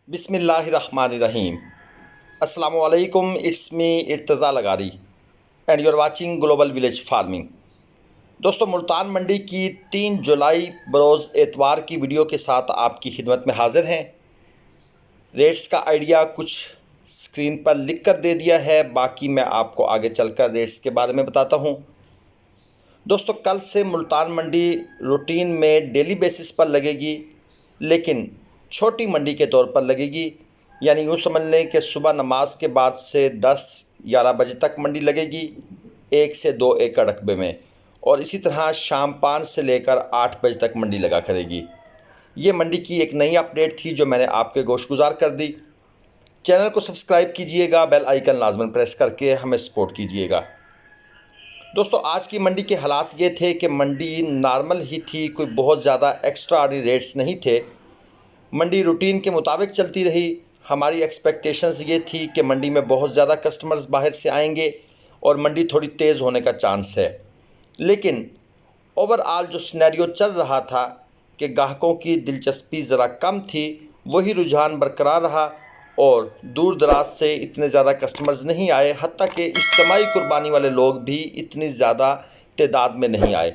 बिस्मिल्लाहिर्रहमानिर्रहीम। अस्सलामु अलैकुम, it's me Irtaza Lagari and you are watching Global Village Farming. दोस्तों, मुल्तान मंडी की 3 जुलाई बरोज़ एतवार की वीडियो के साथ आपकी खिदमत में हाज़िर हैं। रेट्स का आइडिया कुछ स्क्रीन पर लिख कर दे दिया है, बाकी मैं आपको आगे चलकर रेट्स के बारे में बताता हूँ। दोस्तों, कल से मुल्तान मंडी रूटीन में डेली बेसिस पर लगेगी, लेकिन छोटी मंडी के तौर पर लगेगी। यानी यूँ समझ लें कि सुबह नमाज के बाद से 10-11 बजे तक मंडी लगेगी 1 से 2 एकड़ रकबे में, और इसी तरह शाम 5 से लेकर 8 बजे तक मंडी लगा करेगी। ये मंडी की एक नई अपडेट थी जो मैंने आपके गोशगुजार कर दी। चैनल को सब्सक्राइब कीजिएगा, बेल आइकन लाजमन प्रेस करके हमें सपोर्ट कीजिएगा। दोस्तों, आज की मंडी के हालात ये थे कि मंडी नॉर्मल ही थी, कोई बहुत ज़्यादा एक्स्ट्रा ऑर्डिनरी रेट्स नहीं थे। मंडी रूटीन के मुताबिक चलती रही। हमारी एक्सपेक्टेशंस ये थी कि मंडी में बहुत ज़्यादा कस्टमर्स बाहर से आएंगे और मंडी थोड़ी तेज़ होने का चांस है। लेकिन ओवरऑल जो सिनेरियो चल रहा था कि ग्राहकों की दिलचस्पी ज़रा कम थी, वही रुझान बरकरार रहा और दूर दराज से इतने ज़्यादा कस्टमर्स नहीं आए। हत्ता कि इज्तिमाई कुर्बानी वाले लोग भी इतनी ज़्यादा तादाद में नहीं आए।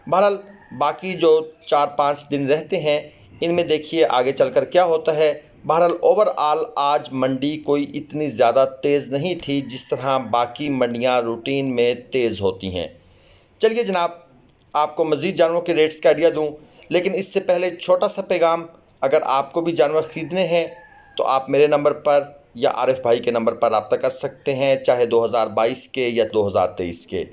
बहरहाल बाकी जो 4-5 दिन रहते हैं, इनमें देखिए आगे चलकर क्या होता है। बहरहाल ओवरऑल आज मंडी कोई इतनी ज़्यादा तेज़ नहीं थी जिस तरह बाकी मंडियां रूटीन में तेज़ होती हैं। चलिए जनाब, आपको मज़ीद जानवरों के रेट्स का आइडिया दूं, लेकिन इससे पहले छोटा सा पैगाम। अगर आपको भी जानवर ख़रीदने हैं तो आप मेरे नंबर पर या आरिफ भाई के नंबर पर रब्ता कर सकते हैं, चाहे 2022 के या 2023 के।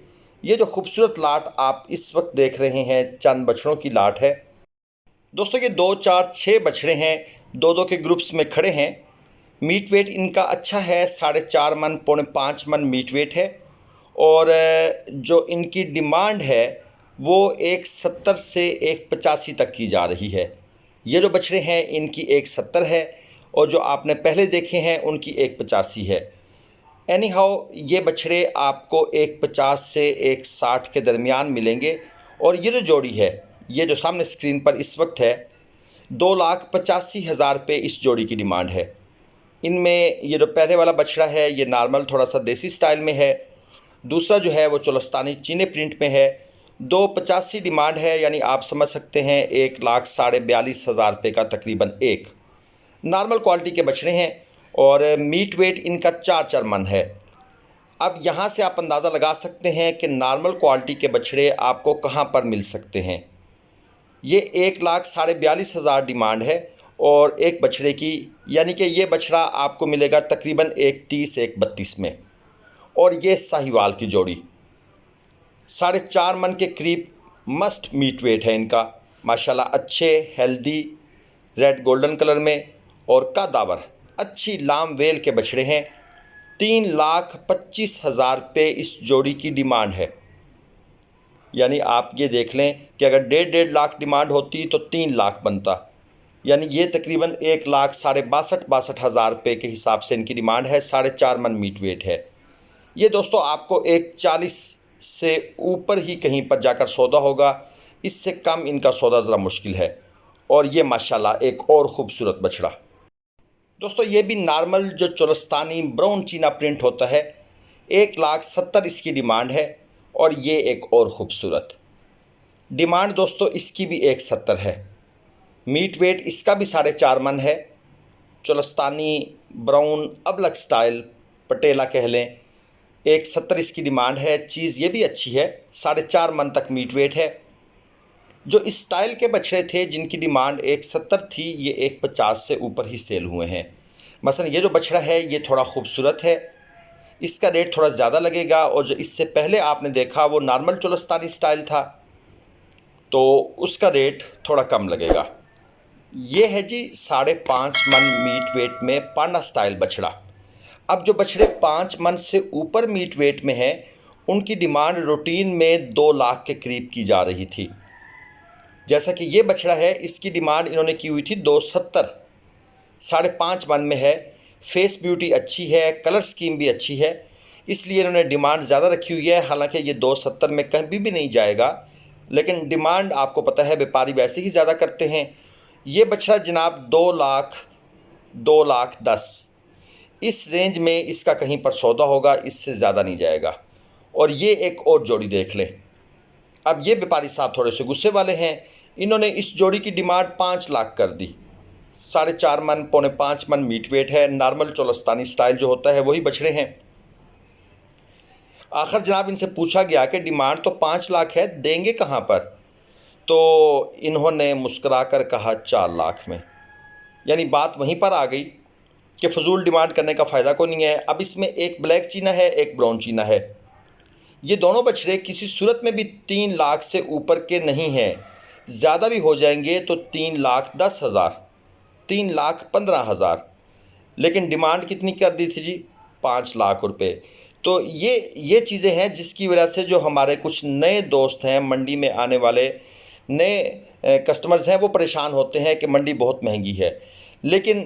ये जो खूबसूरत लाट आप इस वक्त देख रहे हैं, चंद बछड़ों की लाट है। दोस्तों, ये 2, 4, 6 बछड़े हैं, 2-2 के ग्रुप्स में खड़े हैं। मीट वेट इनका अच्छा है, 4.5 मन, 4.5 मन मीट वेट है। और जो इनकी डिमांड है वो 170 से 185 तक की जा रही है। ये जो बछड़े हैं इनकी 170 है और जो आपने पहले देखे हैं उनकी 185 है। एनी हाउ ये बछड़े आपको 150 से 160 के दरमियान मिलेंगे। और ये जो जोड़ी है, ये जो सामने स्क्रीन पर इस वक्त है, 2,85,000 रुपये इस जोड़ी की डिमांड है। इनमें ये जो पहले वाला बछड़ा है ये नॉर्मल थोड़ा सा देसी स्टाइल में है, दूसरा जो है वो चोलस्तानी चीने प्रिंट में है। 285 डिमांड है, यानी आप समझ सकते हैं 1,42,500 रुपये का तकरीबन एक नॉर्मल क्वालिटी के बछड़े हैं। और मीट वेट इनका 4-4 मन है। अब यहाँ से आप अंदाज़ा लगा सकते हैं कि नॉर्मल क्वालिटी के बछड़े आपको कहाँ पर मिल सकते हैं। ये 1,42,500 डिमांड है और एक बछड़े की, यानी कि ये बछड़ा आपको मिलेगा तकरीबन 130-132 में। और ये साहिवाल की जोड़ी 4.5 मन के करीब मस्ट मीट वेट है इनका। माशाल्लाह अच्छे हेल्दी रेड गोल्डन कलर में और कदावर अच्छी लाम वेल के बछड़े हैं। 3,25,000 रुपये इस जोड़ी की डिमांड है। यानी आप ये देख लें कि अगर 1.5 लाख डिमांड होती तो 3 लाख बनता। यानी ये तकरीबन 1,62,000 रुपये के हिसाब से इनकी डिमांड है। 4.5 मन मीट वेट है। ये दोस्तों आपको 140 से ऊपर ही कहीं पर जाकर सौदा होगा, इससे कम इनका सौदा ज़रा मुश्किल है। और ये माशाल्लाह एक और ख़ूबसूरत बछड़ा। दोस्तों, ये भी नॉर्मल जो चोलस्तानी ब्राउन चीना प्रिंट होता है, 1,70,000 इसकी डिमांड है। और ये एक और ख़ूबसूरत डिमांड दोस्तों इसकी भी 170 है। मीट वेट इसका भी 4.5 मन है। चोलस्तानी ब्राउन अबलक स्टाइल पटेला कह लें, 170 इसकी डिमांड है। चीज़ ये भी अच्छी है, 4.5 मन तक मीट वेट है। जो इस स्टाइल के बछड़े थे जिनकी डिमांड 170 थी, ये 150 से ऊपर ही सेल हुए हैं। मसलन ये जो बछड़ा है ये थोड़ा खूबसूरत है, इसका रेट थोड़ा ज़्यादा लगेगा। और जो इससे पहले आपने देखा वो नॉर्मल चोलस्तानी स्टाइल था, तो उसका रेट थोड़ा कम लगेगा। ये है जी 5.5 मन मीट वेट में पांडा स्टाइल बछड़ा। अब जो बछड़े 5 मन से ऊपर मीट वेट में हैं, उनकी डिमांड रूटीन में 2 लाख के करीब की जा रही थी। जैसा कि ये बछड़ा है, इसकी डिमांड इन्होंने की हुई थी 270, 5.5 मन में है। फेस ब्यूटी अच्छी है, कलर स्कीम भी अच्छी है, इसलिए इन्होंने डिमांड ज़्यादा रखी हुई है। हालांकि ये 270 में कहीं भी नहीं जाएगा, लेकिन डिमांड आपको पता है व्यापारी वैसे ही ज़्यादा करते हैं। ये बछड़ा जनाब 2,10,000 इस रेंज में इसका कहीं पर सौदा होगा, इससे ज़्यादा नहीं जाएगा। और ये एक और जोड़ी देख लें। अब ये व्यापारी साहब थोड़े से गुस्से वाले हैं, इन्होंने इस जोड़ी की डिमांड 5 लाख कर दी। 4.5 मन, 4.25 मन मीट वेट है, नॉर्मल चोलस्तानी स्टाइल जो होता है वही बछड़े हैं। आखिर जनाब इनसे पूछा गया कि डिमांड तो 5 लाख है, देंगे कहाँ पर? तो इन्होंने मुस्कुराकर कहा 4 लाख में। यानी बात वहीं पर आ गई कि फ़जूल डिमांड करने का फ़ायदा को नहीं है। अब इसमें एक ब्लैक चीना है, एक ब्राउन चीना है। ये दोनों बछड़े किसी सूरत में भी 3 लाख से ऊपर के नहीं हैं। ज़्यादा भी हो जाएंगे तो 3,10,000, 3,15,000। लेकिन डिमांड कितनी कर दी थी जी? 5 लाख रुपए। तो ये चीज़ें हैं जिसकी वजह से जो हमारे कुछ नए दोस्त हैं, मंडी में आने वाले नए कस्टमर्स हैं, वो परेशान होते हैं कि मंडी बहुत महंगी है। लेकिन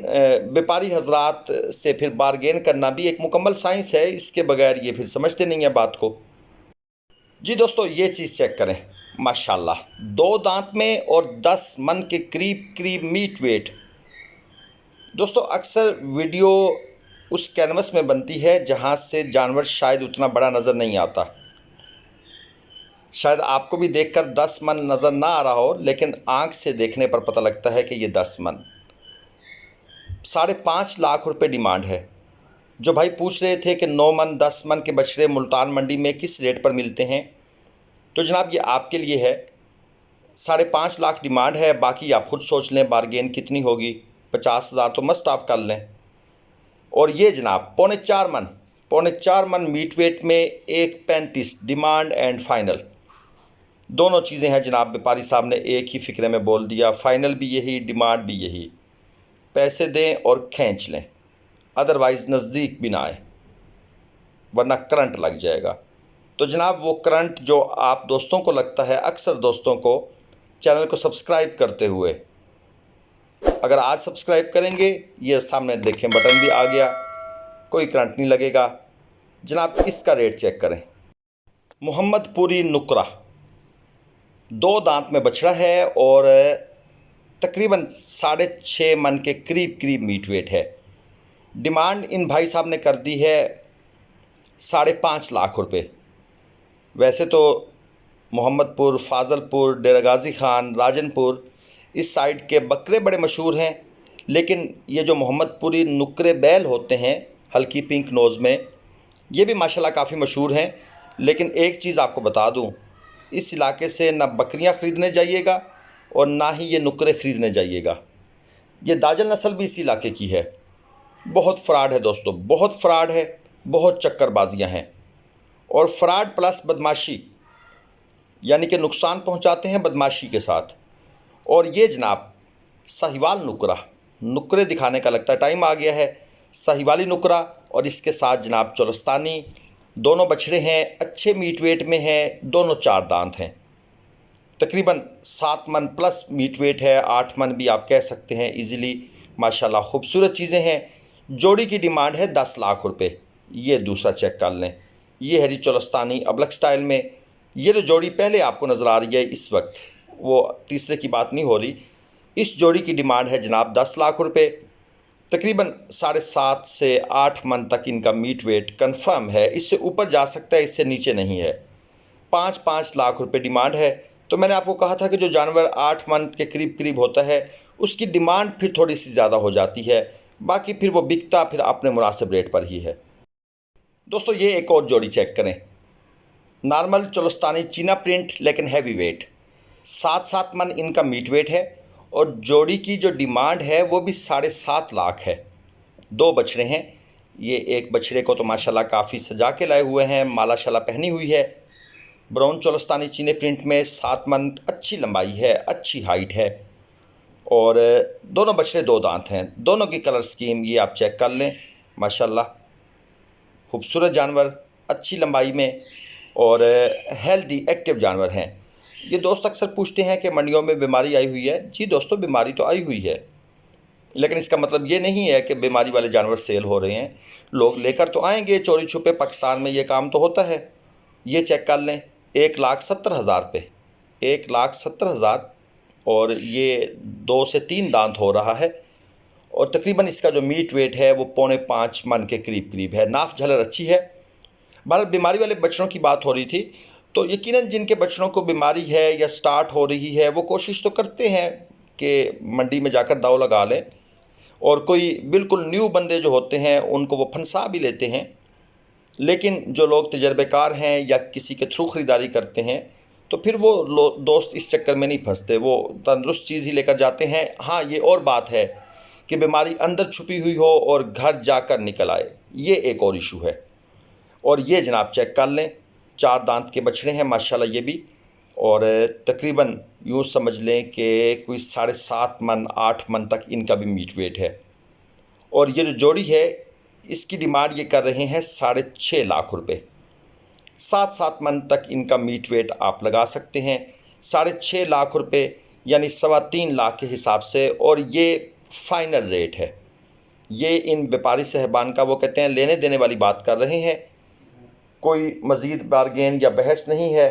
व्यापारी हजरात से फिर बारगेन करना भी एक मुकम्मल साइंस है, इसके बगैर ये फिर समझते नहीं है बात को। जी दोस्तों, ये चीज़ चेक करें, माशाल्लाह 2 दांत में और 10 मन के करीब मीट वेट। दोस्तों अक्सर वीडियो उस कैनवस में बनती है जहाँ से जानवर शायद उतना बड़ा नज़र नहीं आता। शायद आपको भी देखकर 10 मन नज़र ना आ रहा हो, लेकिन आँख से देखने पर पता लगता है कि ये 10 मन। 5.5 लाख रुपए डिमांड है। जो भाई पूछ रहे थे कि 9 मन 10 मन के बछड़े मुल्तान मंडी में किस रेट पर मिलते हैं, तो जनाब ये आपके लिए है। 5.5 लाख डिमांड है, बाकी आप खुद सोच लें बारगेन कितनी होगी। 50,000 तो मस्ट आप कर लें। और ये जनाब 4.25 मन मीट वेट में 1.35 डिमांड एंड फाइनल। दोनों चीज़ें हैं जनाब, व्यापारी साहब ने एक ही फ़िक्रे में बोल दिया। फ़ाइनल भी यही, डिमांड भी यही। पैसे दें और खींच लें, अदरवाइज़ नज़दीक भी ना आए, वरना करंट लग जाएगा। तो जनाब वो करंट जो आप दोस्तों को लगता है, अक्सर दोस्तों को चैनल को सब्सक्राइब करते हुए, अगर आज सब्सक्राइब करेंगे, ये सामने देखें बटन भी आ गया, कोई करंट नहीं लगेगा। जनाब इसका रेट चेक करें। मोहम्मदपुरी नुकरा 2 दांत में बछड़ा है और तकरीबन 6.5 मन के करीब मीट वेट है। डिमांड इन भाई साहब ने कर दी है 5.5 लाख रुपए। वैसे तो मोहम्मदपुर, फाजलपुर, डेरा गाजी खान, राजनपुर इस साइड के बकरे बड़े मशहूर हैं, लेकिन ये जो मोहम्मदपुरी नुकरे बैल होते हैं हल्की पिंक नोज़ में, ये भी माशाल्लाह काफ़ी मशहूर हैं। लेकिन एक चीज़ आपको बता दूं, इस इलाके से ना बकरियां ख़रीदने जाइएगा और ना ही ये नुकरे ख़रीदने जाइएगा। ये दाजल नस्ल भी इस इलाके की है। बहुत फ़्रॉड है दोस्तों, बहुत फ़्रॉड है, बहुत चक्करबाजियाँ हैं और फ्रॉड प्लस बदमाशी, यानी कि नुकसान पहुंचाते हैं बदमाशी के साथ। और ये जनाब साहिवाल नुकरे दिखाने का लगता है टाइम आ गया है। साहिवाली नुकरा और इसके साथ जनाब चोलस्तानी, दोनों बछड़े हैं, अच्छे मीट वेट में हैं, दोनों 4 दांत हैं। तकरीबन 7 मन प्लस मीट वेट है, 8 मन भी आप कह सकते हैं इजीली। माशाल्लाह खूबसूरत चीज़ें हैं। जोड़ी की डिमांड है 10 लाख रुपए। ये दूसरा चेक कर लें, ये है चोलस्तानी अबलक स्टाइल में। ये जो जोड़ी पहले आपको नज़र आ रही है इस वक्त, वो तीसरे की बात नहीं हो रही। इस जोड़ी की डिमांड है जनाब 10 लाख रुपए। तकरीबन 7.5 से 8 मन तक इनका मीट वेट कंफर्म है। इससे ऊपर जा सकता है, इससे नीचे नहीं है। 5-5 लाख रुपए डिमांड है। तो मैंने आपको कहा था कि जो जानवर 8 मन के करीब होता है उसकी डिमांड फिर थोड़ी सी ज़्यादा हो जाती है, बाकी फिर वो बिकता फिर अपने मुनासिब रेट पर ही है। दोस्तों ये एक और जोड़ी चेक करें, नॉर्मल चोलस्तानी चीना प्रिंट लेकिन हैवी वेट। 7-7 मन इनका मीट वेट है और जोड़ी की जो डिमांड है वो भी 7.5 लाख है। 2 बछड़े हैं। ये एक बछड़े को तो माशाल्लाह काफ़ी सजा के लाए हुए हैं, माला शाला पहनी हुई है। ब्राउन चोलस्तानी चीने प्रिंट में 7 मन, अच्छी लंबाई है, अच्छी हाइट है और दोनों बछड़े 2 दांत हैं। दोनों की कलर स्कीम ये आप चेक कर लें, माशाल्लाह खूबसूरत जानवर, अच्छी लंबाई में और हेल्दी एक्टिव जानवर हैं। ये दोस्त अक्सर पूछते हैं कि मंडियों में बीमारी आई हुई है। जी दोस्तों, बीमारी तो आई हुई है, लेकिन इसका मतलब ये नहीं है कि बीमारी वाले जानवर सेल हो रहे हैं। लोग लेकर तो आएंगे चोरी छुपे, पाकिस्तान में ये काम तो होता है। ये चेक कर लें, 1,70,000 पे, 1,70,000 और ये 2 से 3 दांत हो रहा है और तकरीबन इसका जो मीट वेट है वो 4.5 मन के करीब करीब है। नाफ झलर अच्छी है। बहरहाल बीमारी वाले बछड़ों की बात हो रही थी, तो यकीनन जिनके बछड़ों को बीमारी है या स्टार्ट हो रही है वो कोशिश तो करते हैं कि मंडी में जाकर दाव लगा लें, और कोई बिल्कुल न्यू बंदे जो होते हैं उनको वो फंसा भी लेते हैं। लेकिन जो लोग तजर्बेकार हैं या किसी के थ्रू ख़रीदारी करते हैं तो फिर वो दोस्त इस चक्कर में नहीं फंसते, वो तंदुरुस्त चीज़ ही लेकर जाते हैं। हाँ, ये और बात है कि बीमारी अंदर छुपी हुई हो और घर जाकर निकल आए, ये एक और इशू है। और ये जनाब चेक कर लें, 4 दांत के बछड़े हैं माशाल्लाह ये भी, और तकरीबन यूँ समझ लें कि कोई 7.5 मन 8 मन तक इनका भी मीट वेट है। और ये जो जोड़ी है इसकी डिमांड ये कर रहे हैं 6.5 लाख रुपए। 7-7 मन तक इनका मीट वेट आप लगा सकते हैं। 6.5 लाख रुपए यानी 3.25 लाख के हिसाब से, और ये फाइनल रेट है। ये इन व्यापारी साहबान का, वो कहते हैं, लेने देने वाली बात कर रहे हैं, कोई मज़ीद बारगेन या बहस नहीं है।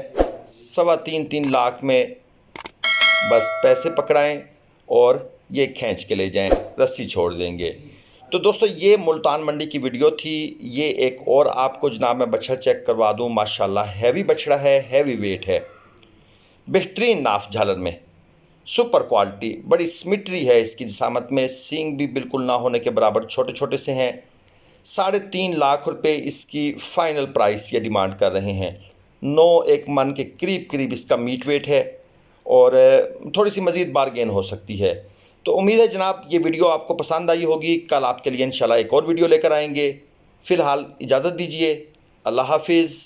3.25-3 लाख में बस पैसे पकड़ाएं और ये खींच के ले जाएं, रस्सी छोड़ देंगे। तो दोस्तों ये मुल्तान मंडी की वीडियो थी। ये एक और आपको जनाब मैं बछड़ा चेक करवा दूं। माशाल्लाह हैवी बछड़ा है, हैवी वेट है, बेहतरीन नाफ झालर में, सुपर क्वालिटी, बड़ी सिमिट्री है इसकी जिसामत में, सींग भी बिल्कुल ना होने के बराबर छोटे छोटे से हैं। 3.5 लाख रुपए इसकी फ़ाइनल प्राइस ये डिमांड कर रहे हैं। 9-1 मन के करीब करीब इसका मीट वेट है, और थोड़ी सी मज़ीद बारगेन हो सकती है। तो उम्मीद है जनाब ये वीडियो आपको पसंद आई होगी। कल आपके लिए इंशाल्लाह एक और वीडियो लेकर आएंगे। फ़िलहाल इजाज़त दीजिए, अल्लाह हाफिज़।